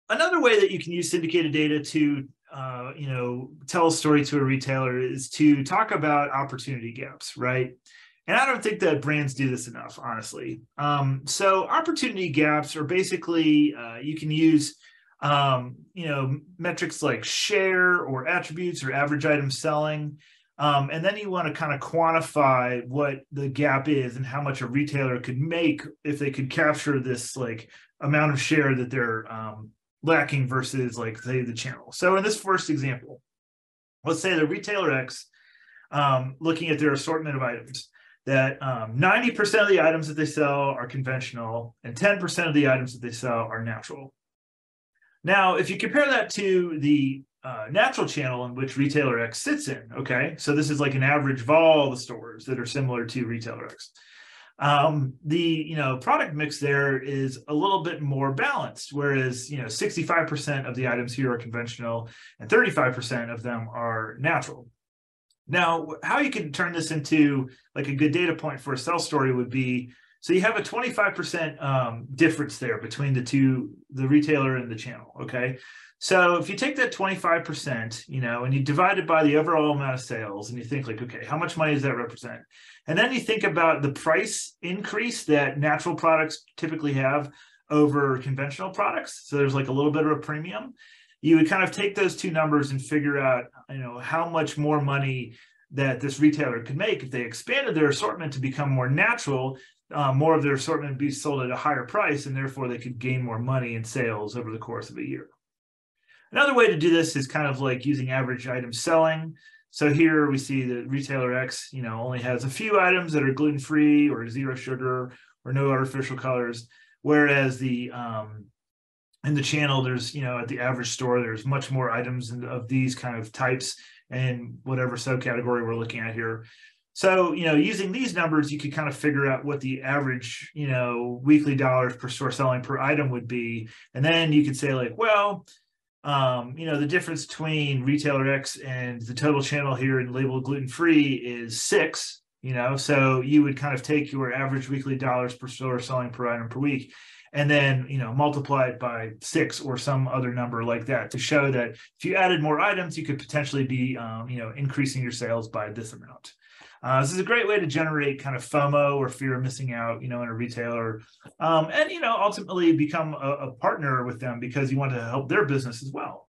Another way that you can use syndicated data to tell a story to a retailer is to talk about opportunity gaps, right? And I don't think that brands do this enough, honestly. So opportunity gaps are basically you can use metrics like share or attributes or average item selling. And then you want to kind of quantify what the gap is and how much a retailer could make if they could capture this like amount of share that they're lacking versus like say the channel. So in this first example, let's say the retailer X, looking at their assortment of items, that 90% of the items that they sell are conventional and 10% of the items that they sell are natural. Now, if you compare that to the natural channel in which retailer X sits in, okay, so this is like an average of all the stores that are similar to retailer X. The product mix there is a little bit more balanced, whereas 65% of the items here are conventional and 35% of them are natural. Now, how you can turn this into like a good data point for a sell story would be, so you have a 25% difference there between the retailer and the channel, okay? So if you take that 25%, and you divide it by the overall amount of sales, and you think like, okay, how much money does that represent? And then you think about the price increase that natural products typically have over conventional products. So there's like a little bit of a premium. You would kind of take those two numbers and figure out, how much more money that this retailer could make if they expanded their assortment to become more natural. More of their assortment would be sold at a higher price, and therefore they could gain more money in sales over the course of a year. Another way to do this is kind of like using average item selling. So here we see that retailer X, only has a few items that are gluten-free or zero sugar or no artificial colors, whereas in the channel, there's, at the average store, there's much more items of these kind of types and whatever subcategory we're looking at here. So, using these numbers, you could kind of figure out what the average, weekly dollars per store selling per item would be. And then you could say like, well, the difference between retailer X and the total channel here and labeled gluten-free is 6, so you would kind of take your average weekly dollars per store selling per item per week and then, multiply it by 6 or some other number like that to show that if you added more items, you could potentially be, increasing your sales by this amount. This is a great way to generate kind of FOMO or fear of missing out, in a retailer, and ultimately become a partner with them because you want to help their business as well.